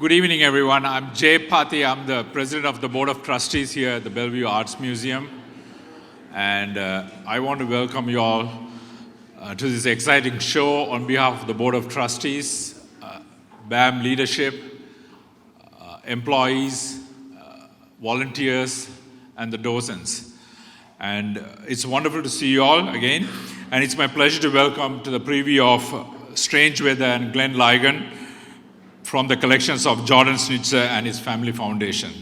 Good evening, everyone. I'm Pathy. I'm the president of the Board of Trustees here at the Bellevue Arts Museum. And I want to welcome you all to this exciting show on behalf of the Board of Trustees, BAM leadership, employees, volunteers, and the docents. And it's wonderful to see you all again. And it's my pleasure to welcome to the preview of Strange Weather and Glenn Ligon from the collections of Jordan Schnitzer and his family foundation.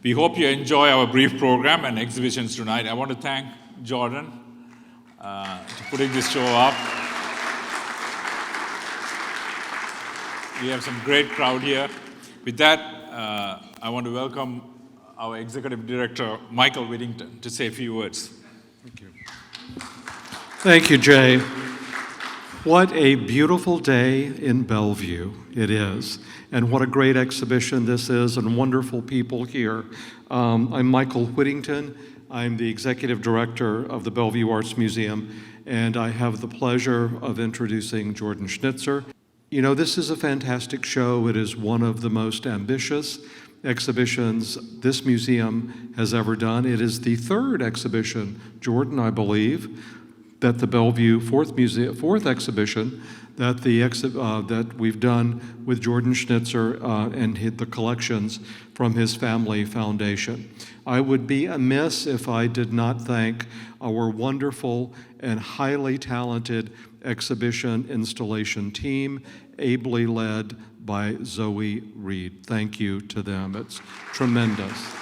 We hope you enjoy our brief program and exhibitions tonight. I want to thank Jordan for putting this show up. We have some great crowd here. With that, I want to welcome our executive director, Michael Whittington, to say a few words. Thank you. Thank you, Jay. What a beautiful day in Bellevue it is, and what a great exhibition this is, and wonderful people here. I'm Michael Whittington. I'm the executive director of the Bellevue Arts Museum, and I have the pleasure of introducing Jordan Schnitzer. You know, this is a fantastic show. It is one of the most ambitious exhibitions this museum has ever done. It is the third exhibition, Jordan, I believe, that the Bellevue fourth exhibition that we've done with Jordan Schnitzer and the collections from his family foundation. I would be amiss if I did not thank our wonderful and highly talented exhibition installation team, ably led by Zoe Reed. Thank you to them. It's tremendous.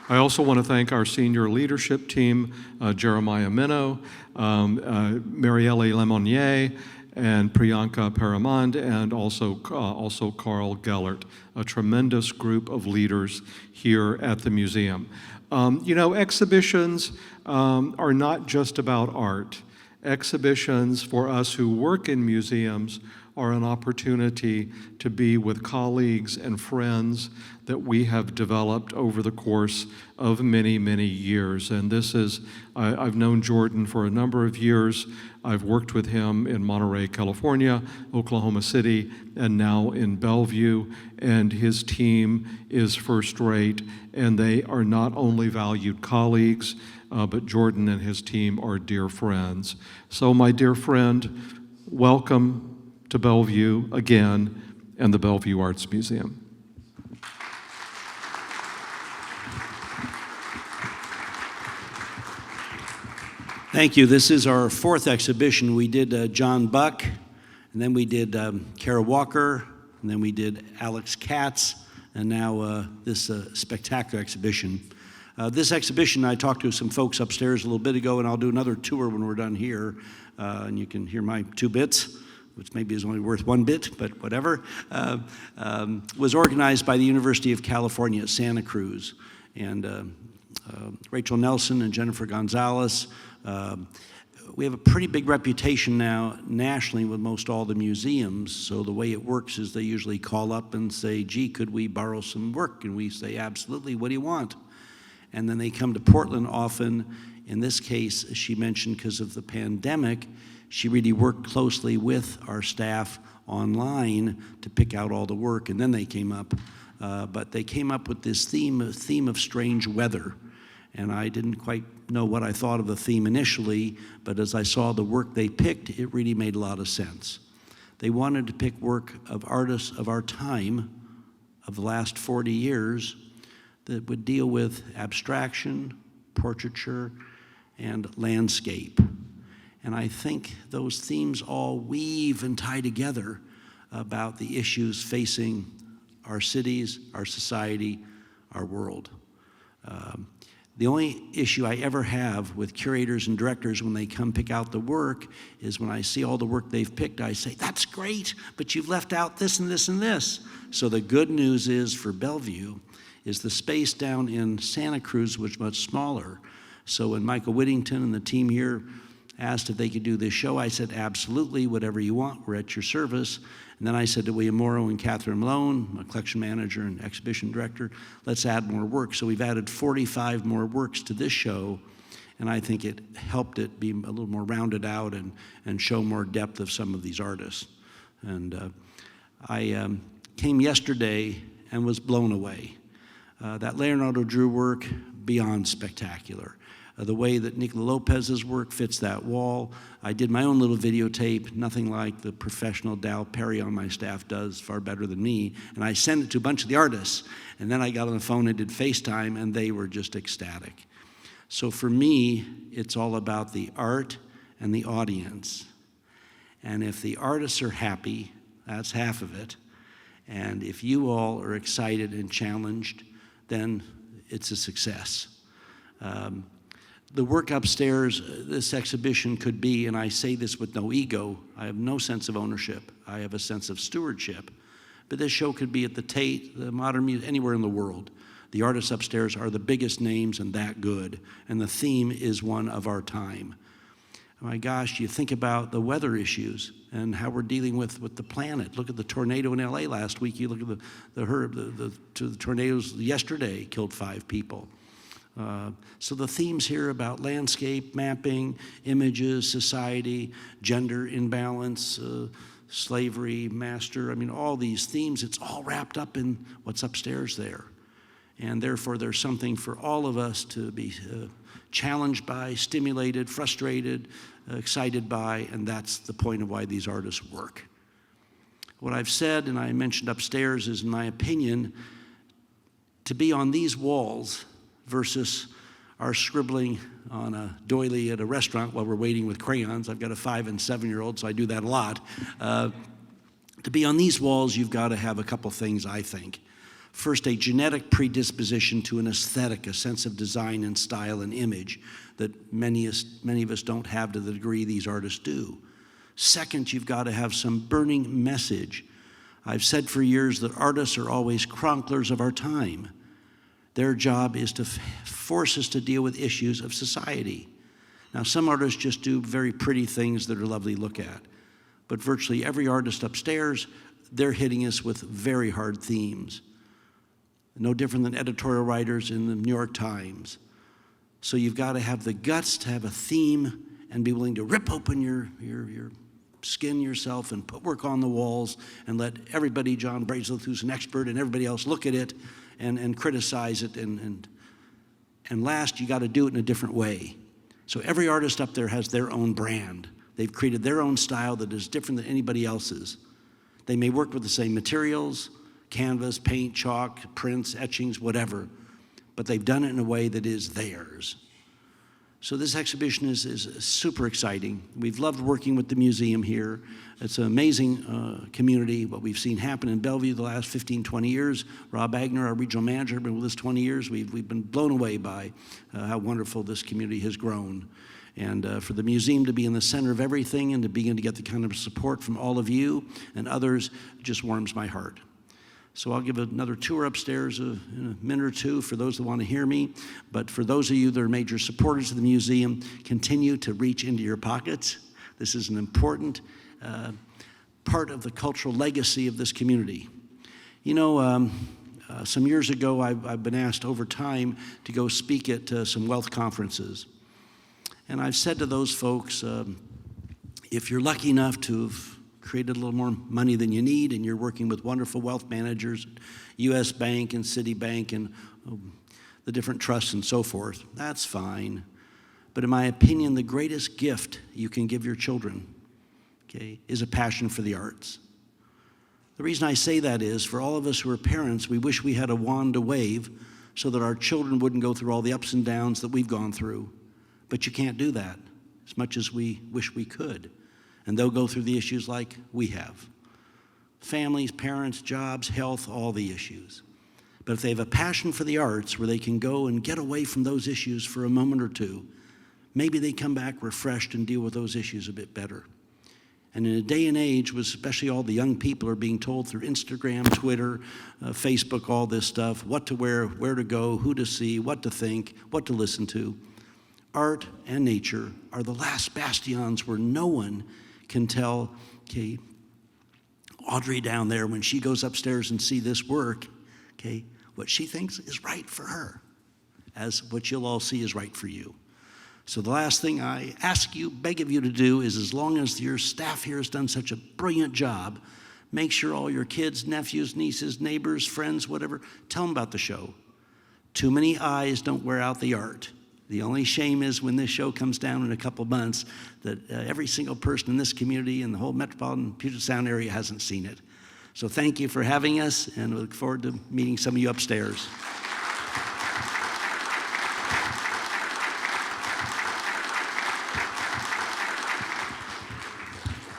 I also want to thank our senior leadership team, Jeremiah Minow, Marielle Lemonnier, and Priyanka Paramand, and also Carl Gellert, a tremendous group of leaders here at the museum. You know, exhibitions are not just about art. Exhibitions for us who work in museums are an opportunity to be with colleagues and friends that we have developed over the course of many, many years. And this is, I've known Jordan for a number of years. I've worked with him in Monterey, California, Oklahoma City, and now in Bellevue. And his team is first rate, and they are not only valued colleagues, but Jordan and his team are dear friends. So my dear friend, welcome to Bellevue again and the Bellevue Arts Museum. Thank you. This is our fourth exhibition. We did John Buck, and then we did Kara Walker, and then we did Alex Katz, and now this spectacular exhibition. This exhibition, I talked to some folks upstairs a little bit ago, and I'll do another tour when we're done here, and you can hear my 2 bits, which maybe is only worth 1 bit, but whatever, was organized by the University of California at Santa Cruz. And Rachel Nelson and Jennifer Gonzalez. We have a pretty big reputation now nationally with most all the museums, so the way it works is they usually call up and say, gee, could we borrow some work? And we say, absolutely, what do you want? And then they come to Portland often. In this case, she mentioned because of the pandemic, she really worked closely with our staff online to pick out all the work, and then they came up. But they came up with this theme of strange weather. And I didn't quite know what I thought of the theme initially, but as I saw the work they picked, it really made a lot of sense. They wanted to pick work of artists of our time, of the last 40 years, that would deal with abstraction, portraiture, and landscape. And I think those themes all weave and tie together about the issues facing our cities, our society, our world. The only issue I ever have with curators and directors when they come pick out the work is when I see all the work they've picked, I say, that's great, but you've left out this and this and this. So the good news is for Bellevue is the space down in Santa Cruz was much smaller. So when Michael Whittington and the team here asked if they could do this show, I said, absolutely, whatever you want, we're at your service. And then I said to William Morrow and Catherine Malone, my collection manager and exhibition director, let's add more work. So we've added 45 more works to this show, and I think it helped it be a little more rounded out and show more depth of some of these artists. And I came yesterday and was blown away. That Leonardo Drew work, beyond spectacular. The way that Nicola Lopez's work fits that wall. I did my own little videotape, nothing like the professional Dal Perry on my staff does, far better than me. And I sent it to a bunch of the artists. And then I got on the phone and did FaceTime, and they were just ecstatic. So for me, it's all about the art and the audience. And if the artists are happy, that's half of it. And if you all are excited and challenged, then it's a success. The work upstairs, this exhibition could be, and I say this with no ego, I have no sense of ownership. I have a sense of stewardship. But this show could be at the Tate, the Modern Museum, anywhere in the world. The artists upstairs are the biggest names and that good. And the theme is one of our time. My gosh, you think about the weather issues and how we're dealing with the planet. Look at the tornado in LA last week. You look at the tornadoes yesterday killed 5 people. So the themes here about landscape, mapping, images, society, gender imbalance, slavery, master, I mean, all these themes, it's all wrapped up in what's upstairs there. And therefore, there's something for all of us to be challenged by, stimulated, frustrated, excited by, and that's the point of why these artists work. What I've said, and I mentioned upstairs, is, in my opinion, to be on these walls versus our scribbling on a doily at a restaurant while we're waiting with crayons. I've got a 5- and 7-year-old, so I do that a lot. To be on these walls, you've got to have a couple things, I think. First, a genetic predisposition to an aesthetic, a sense of design and style and image that many of us don't have to the degree these artists do. Second, you've got to have some burning message. I've said for years that artists are always chroniclers of our time. Their job is to force us to deal with issues of society. Now, some artists just do very pretty things that are lovely to look at. But virtually every artist upstairs, they're hitting us with very hard themes. No different than editorial writers in the New York Times. So you've got to have the guts to have a theme and be willing to rip open your skin yourself and put work on the walls and let everybody, John Brazeleth, who's an expert, and everybody else look at it and criticize it. And last, you got to do it in a different way. So every artist up there has their own brand. They've created their own style that is different than anybody else's. They may work with the same materials, canvas, paint, chalk, prints, etchings, whatever, but they've done it in a way that is theirs. So this exhibition is super exciting. We've loved working with the museum here. It's an amazing community, what we've seen happen in Bellevue the last 15, 20 years. Rob Agner, our regional manager, has been with us 20 years. We've been blown away by how wonderful this community has grown. And for the museum to be in the center of everything and to begin to get the kind of support from all of you and others just warms my heart. So I'll give another tour upstairs in a minute or two for those that want to hear me. But for those of you that are major supporters of the museum, continue to reach into your pockets. This is an important part of the cultural legacy of this community. You know, some years ago, I've been asked over time to go speak at some wealth conferences. And I've said to those folks, if you're lucky enough to have created a little more money than you need, and you're working with wonderful wealth managers, U.S. Bank and Citibank and the different trusts and so forth, that's fine. But in my opinion, the greatest gift you can give your children, okay, is a passion for the arts. The reason I say that is, for all of us who are parents, we wish we had a wand to wave so that our children wouldn't go through all the ups and downs that we've gone through. But you can't do that, as much as we wish we could. And they'll go through the issues like we have. Families, parents, jobs, health, all the issues. But if they have a passion for the arts where they can go and get away from those issues for a moment or two, maybe they come back refreshed and deal with those issues a bit better. And in a day and age where especially all the young people are being told through Instagram, Twitter, Facebook, all this stuff, what to wear, where to go, who to see, what to think, what to listen to, art and nature are the last bastions where no one can tell, okay, Audrey down there, when she goes upstairs and see this work, okay, what she thinks is right for her, as what you'll all see is right for you. So the last thing I ask you, beg of you to do is, as long as your staff here has done such a brilliant job, make sure all your kids, nephews, nieces, neighbors, friends, whatever, tell them about the show. Too many eyes don't wear out the art. The only shame is when this show comes down in a couple months that every single person in this community and the whole metropolitan Puget Sound area hasn't seen it. So thank you for having us, and we look forward to meeting some of you upstairs.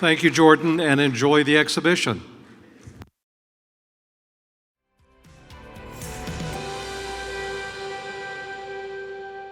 Thank you, Jordan, and enjoy the exhibition.